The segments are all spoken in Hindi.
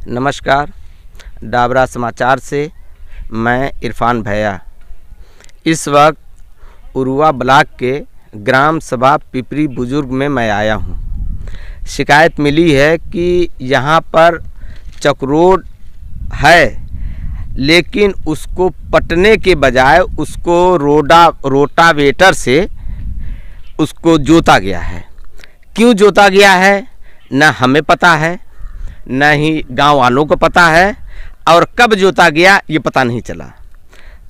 नमस्कार, डाबरा समाचार से मैं इरफान भैया। इस वक्त उरुआ ब्लॉक के ग्राम सभा पिपरी बुजुर्ग में मैं आया हूँ। शिकायत मिली है कि यहाँ पर चक्रोड है, लेकिन उसको पटने के बजाय उसको रोटावेटर से उसको जोता गया है। क्यों जोता गया है न हमें पता है, न ही गांव वालों को पता है, और कब जोता गया ये पता नहीं चला।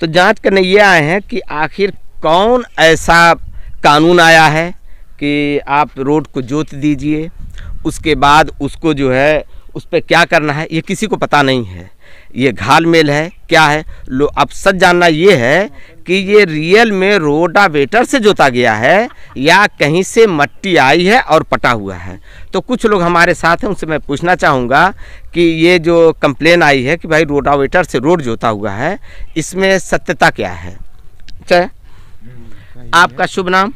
तो जांच करने ये आए हैं कि आखिर कौन ऐसा कानून आया है कि आप रोड को जोत दीजिए, उसके बाद उसको जो है उस पर क्या करना है ये किसी को पता नहीं है। ये घालमेल है क्या है, लो अब सच जानना ये है कि ये रियल में रोटावेटर से जोता गया है या कहीं से मट्टी आई है और पटा हुआ है। तो कुछ लोग हमारे साथ हैं, उनसे मैं पूछना चाहूँगा कि ये जो कंप्लेन आई है कि भाई रोटावेटर से रोड जोता हुआ है, इसमें सत्यता क्या है। चाहे आपका शुभ नाम?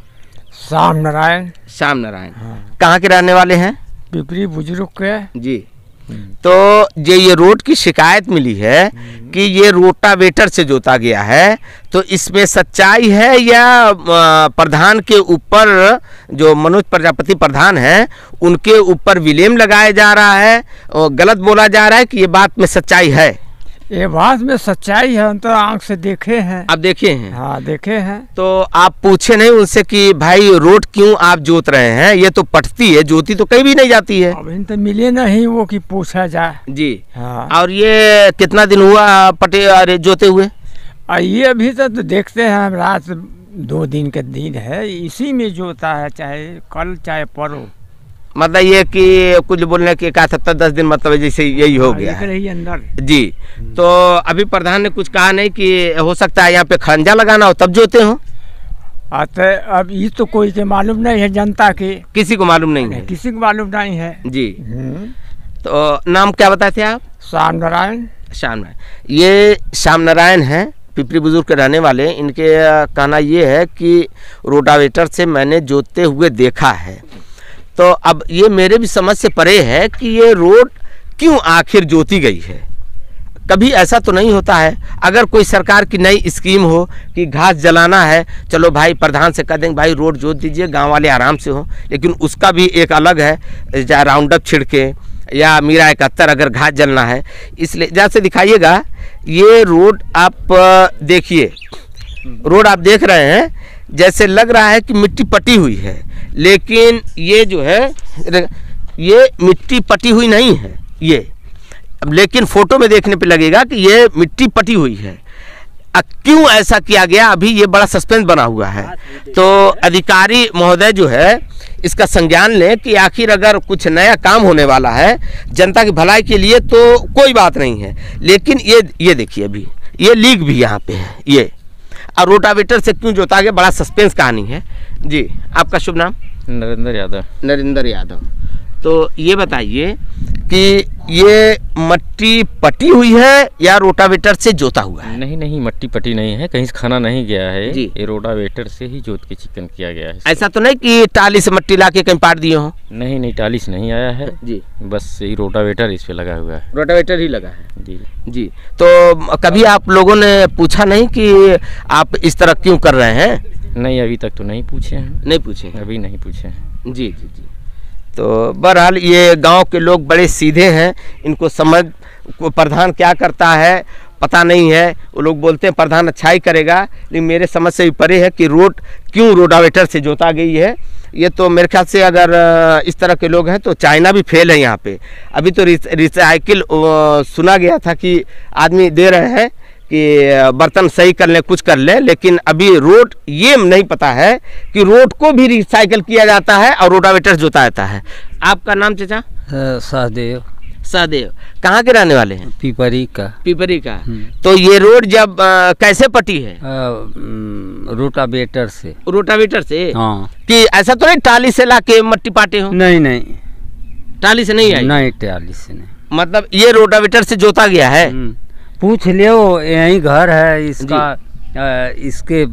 श्याम नारायण। श्याम नारायण। कहाँ के रहने वाले हैं? पिपरी बुजुर्ग के जी। तो ये रोड की शिकायत मिली है कि ये रोटावेटर से जोता गया है, तो इसमें सच्चाई है या प्रधान के ऊपर जो मनोज प्रजापति प्रधान हैं उनके ऊपर विलेम लगाया जा रहा है और गलत बोला जा रहा है कि ये बात में सच्चाई है? ये बात में सच्चाई है, हम तो आंख से देखे हैं। आप देखे हैं? हाँ देखे हैं। तो आप पूछे नहीं उनसे कि भाई रोड क्यों आप जोत रहे हैं, ये तो पटती है, जोती तो कहीं भी नहीं जाती है। अब इन तो मिले नहीं वो कि पूछा जाए जी। हाँ। और ये कितना दिन हुआ पटे अरे जोते हुए? ये अभी तो देखते हैं हम, रात 2 दिन के दिन है, इसी में जोता है, चाहे कल चाहे परो। मतलब ये कि कुछ बोलने के 10 दिन मतलब जैसे यही हो गया है अंदर जी। तो अभी प्रधान ने कुछ कहा नहीं कि हो सकता है यहाँ पे खंजा लगाना हो तब जोते हो? अब ये तो कोई के मालूम नहीं है, जनता के किसी को मालूम नहीं है? किसी को मालूम नहीं है जी। तो नाम क्या बताए थे आप? श्याम नारायण। श्याम नारायण। ये श्याम नारायण हैं, पिपरी बुजुर्ग के रहने वाले। इनके कहना ये है कि रोटावेटर से मैंने जोतते हुए देखा है। तो अब ये मेरे भी समझ से परे है कि ये रोड क्यों आखिर जोती गई है। कभी ऐसा तो नहीं होता है, अगर कोई सरकार की नई स्कीम हो कि घास जलाना है, चलो भाई प्रधान से कह देंगे भाई रोड जोत दीजिए, गांव वाले आराम से हो, लेकिन उसका भी एक अलग है, चाहे राउंडअप छिड़के या मीरा 71 अगर घास जलना है। इसलिए जैसे दिखाइएगा ये रोड आप देखिए, रोड आप देख रहे हैं जैसे लग रहा है कि मिट्टी पटी हुई है, लेकिन ये जो है ये मिट्टी पटी हुई नहीं है ये, लेकिन फोटो में देखने पे लगेगा कि ये मिट्टी पटी हुई है। क्यों ऐसा किया गया अभी ये बड़ा सस्पेंस बना हुआ है। तो अधिकारी महोदय जो है इसका संज्ञान लें कि आखिर अगर कुछ नया काम होने वाला है जनता की भलाई के लिए तो कोई बात नहीं है, लेकिन ये देखिए अभी ये लीक भी यहाँ पे है ये, और रोटावेटर से क्यों जोता गया बड़ा सस्पेंस कहानी है जी। आपका शुभ नाम? नरेंद्र यादव। नरेंद्र यादव। तो ये बताइए कि ये मट्टी पटी हुई है या रोटावेटर से जोता हुआ है? नहीं, मट्टी पटी नहीं है, कहीं से खाना नहीं गया है जी। ये रोटावेटर से ही जोत के चिकन किया गया है। ऐसा तो नहीं कि टाली से मट्टी ला के कहीं पाट दिए हो? नहीं, टाली से नहीं आया है जी, बस यही रोटावेटर इस पे लगा हुआ है। रोटावेटर ही लगा है जी जी। तो कभी आप लोगों ने पूछा नहीं कि आप इस तरह क्यों कर रहे हैं? नहीं, अभी तक तो नहीं पूछे हैं। नहीं पूछे? अभी नहीं पूछे हैं। जी जी जी। तो बहरहाल ये गांव के लोग बड़े सीधे हैं, इनको समझ प्रधान क्या करता है पता नहीं है। वो लोग बोलते हैं प्रधान अच्छा ही करेगा, लेकिन मेरे समझ से भी परे है कि रोड क्यों रोटावेटर से जोता गई है। ये तो मेरे ख्याल से अगर इस तरह के लोग हैं तो चाइना भी फेल है यहाँ पे। अभी तो रिसाइकिल सुना गया था कि आदमी दे रहे हैं कि बर्तन सही कर लें, कुछ कर लें, लेकिन अभी रोड ये नहीं पता है कि रोड को भी रिसाइकिल किया जाता है और रोटावेटर जोता जाता है। आपका नाम चाचा? सहदेव। सहदेव। कहाँ के रहने वाले हैं? पिपरी का। पिपरी का। तो ये रोड जब कैसे पटी है? रोटावेटर से। रोटावेटर से? हाँ। कि ऐसा तो नहीं टाली से ला के मट्टी पाटे हो? नहीं, टाली से नहीं आई? नहीं, टाली से नहीं। मतलब ये रोटावेटर से जोता गया है? पूछ लियो, यही घर है इसका, इसके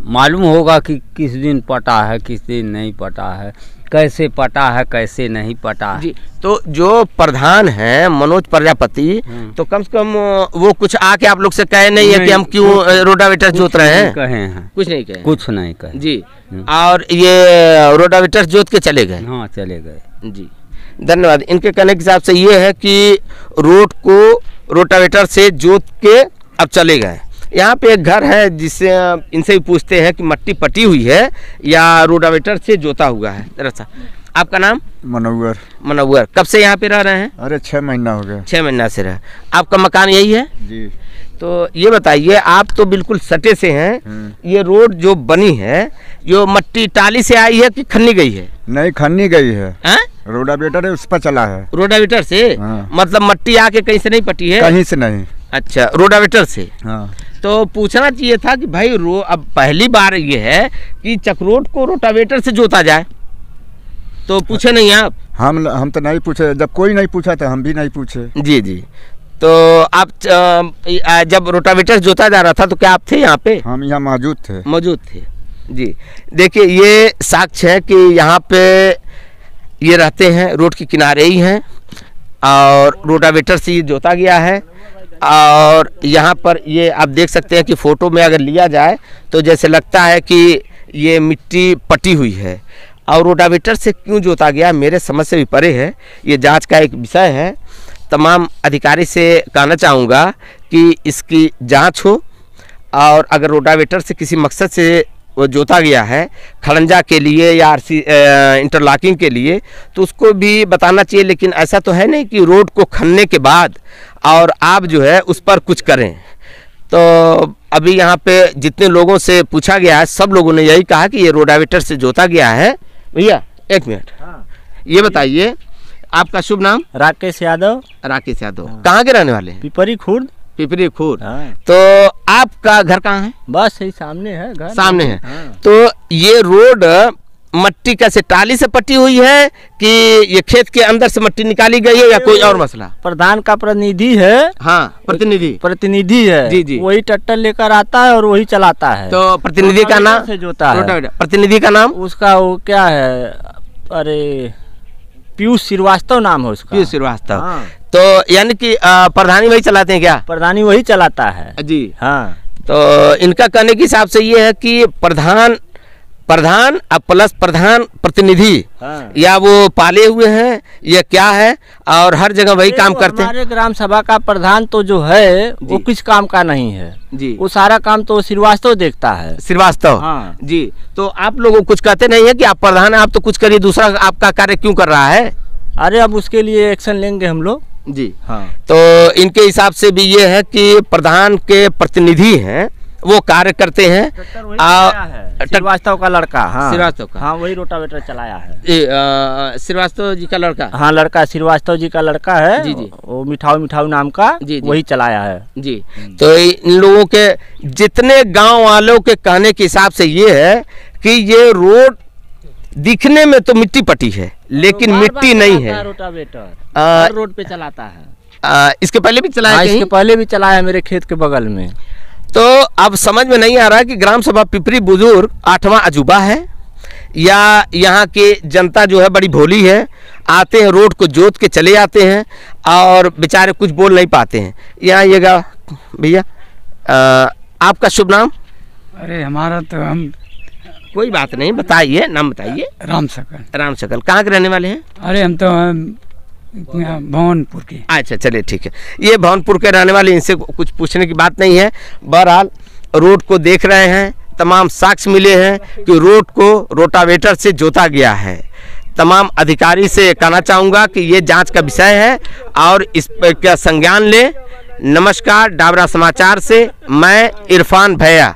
मालूम होगा कि किस दिन पटा है किस दिन नहीं पटा है। कैसे पटा है कैसे नहीं पटा है। जी, तो जो प्रधान हैं मनोज प्रजापति, तो कम से कम वो कुछ आके आप लोग से कहे नहीं है कि हम क्यों रोटावेटर जोत रहे हैं? कहे हैं, कुछ नहीं कहे, कुछ नहीं कहे जी। और ये रोटावेटर जोत के चले गए? हाँ चले गए जी, धन्यवाद। इनके कहने के हिसाब से ये है कि रोड को रोटावेटर से जोत के अब चले गए। यहाँ पे एक घर है जिससे इनसे भी पूछते हैं कि मट्टी पटी हुई है या रोटावेटर से जोता हुआ है। दरअसल आपका नाम? मनोवर। मनोवर। कब से यहाँ पे रह रहे हैं? अरे 6 महीना हो गया। 6 महीना से रह। आपका मकान यही है? जी। तो ये बताइए, आप तो बिल्कुल सटे से हैं, ये रोड जो बनी है जो मट्टी टाली से आई है कि खन्नी गई है? नहीं, खन्नी गई है। रोटावेटर है उस पर चला है। रोटावेटर से? मतलब मट्टी आके कहीं से नहीं पटी है? कहीं से नहीं। अच्छा, रोटावेटर से। हाँ। तो पूछना चाहिए था कि भाई अब पहली बार ये है कि चक्रोट को रोटावेटर से जोता जाए, तो पूछे नहीं आप? हम तो नहीं पूछे, जब कोई नहीं पूछा तो हम भी नहीं पूछे। जी जी। तो आप जब रोटावेटर जोता जा रहा था तो क्या आप थे यहाँ पे? हम यहाँ मौजूद थे। मौजूद थे, जी। देखिए, ये साक्ष्य है कि यहाँ पे ये रहते हैं, रोड के किनारे ही हैं और रोटावेटर से ये जोता गया है। और यहाँ पर ये आप देख सकते हैं कि फ़ोटो में अगर लिया जाए तो जैसे लगता है कि ये मिट्टी पटी हुई है। और रोटावेटर से क्यों जोता गया मेरे समझ से भी परे है, ये जांच का एक विषय है। तमाम अधिकारी से कहना चाहूँगा कि इसकी जांच हो, और अगर रोटावेटर से किसी मकसद से वो जोता गया है खड़ंजा के लिए या इंटरलॉकिंग के लिए, तो उसको भी बताना चाहिए। लेकिन ऐसा तो है नहीं कि रोड को खनने के बाद और आप जो है उस पर कुछ करें। तो अभी यहाँ पे जितने लोगों से पूछा गया है सब लोगों ने यही कहा कि ये रोटावेटर से जोता गया है। भैया एक मिनट, ये बताइए आपका शुभ नाम? राकेश यादव। राकेश यादव। कहाँ के रहने वाले हैं? पिपरी खुर्द। पिपरी खुर्द। तो आपका घर कहाँ है? बस यही सामने है घर। सामने है। तो ये रोड मट्टी कैसे टाली से पटी हुई है कि ये खेत के अंदर से मट्टी निकाली गई है या कोई और मसला? प्रधान का प्रतिनिधि है। हाँ, प्रतिनिधि है। जी जी। वही ट्रैक्टर लेकर आता है और वही चलाता है। तो प्रतिनिधि का नाम से जोता है। प्रतिनिधि का नाम? उसका वो क्या है, अरे पीयूष श्रीवास्तव नाम है उसका। पीयूष श्रीवास्तव। तो यानी कि प्रधानी वही चलाते हैं क्या? प्रधानी वही चलाता है जी। हाँ। तो इनका कहने के हिसाब से ये है कि प्रधान प्लस प्रधान प्रतिनिधि, या वो पाले हुए हैं या क्या है, और हर जगह वही काम करते हैं। हमारे ग्राम सभा का प्रधान तो जो है वो किस काम का नहीं है जी, वो सारा काम तो श्रीवास्तव देखता है। श्रीवास्तव। हाँ जी। तो आप लोगों को कुछ कहते नहीं है कि आप प्रधान हैं, आप तो कुछ करिए, दूसरा आपका कार्य क्यों कर रहा है? अरे अब उसके लिए एक्शन लेंगे हम लोग जी। हाँ। तो इनके हिसाब से भी ये है कि प्रधान के प्रतिनिधि हैं, वो कार्य करते हैं। श्रीवास्तव का लड़का। हाँ, श्रीवास्तव का। हाँ, वही रोटावेटर चलाया है। श्रीवास्तव जी का लड़का? हाँ, लड़का श्रीवास्तव जी का लड़का है। जी जी। वो मिठाऊ नाम का। जी, वही चलाया है। जी। तो इन लोगों के जितने गांव वालों के कहने के हिसाब से ये है कि ये रोड दिखने में तो मिट्टी पटी है लेकिन मिट्टी नहीं है। रोटावेटर रोड पे चलाता है। इसके पहले भी चलाया? इसके पहले भी चलाया मेरे खेत के बगल में। तो अब समझ में नहीं आ रहा कि ग्राम सभा पिपरी बुजुर्ग 8वां अजूबा है या यहाँ के जनता जो है बड़ी भोली है, आते हैं रोड को जोत के चले जाते हैं और बेचारे कुछ बोल नहीं पाते हैं। यहाँ ये भैया आपका शुभ नाम? अरे हमारा तो हम कोई बात नहीं, बताइए नाम बताइए। राम सकल। राम सकल। कहाँ के रहने वाले हैं? अरे हम तो भवनपुर के। अच्छा, चलिए ठीक है। ये भवनपुर के रहने वाले, इनसे कुछ पूछने की बात नहीं है। बहरहाल रोड को देख रहे हैं, तमाम साक्ष्य मिले हैं कि रोड को रोटावेटर से जोता गया है। तमाम अधिकारी से कहना चाहूँगा कि ये जांच का विषय है और इस पर संज्ञान ले। नमस्कार, डाबरा समाचार से मैं इरफान भैया।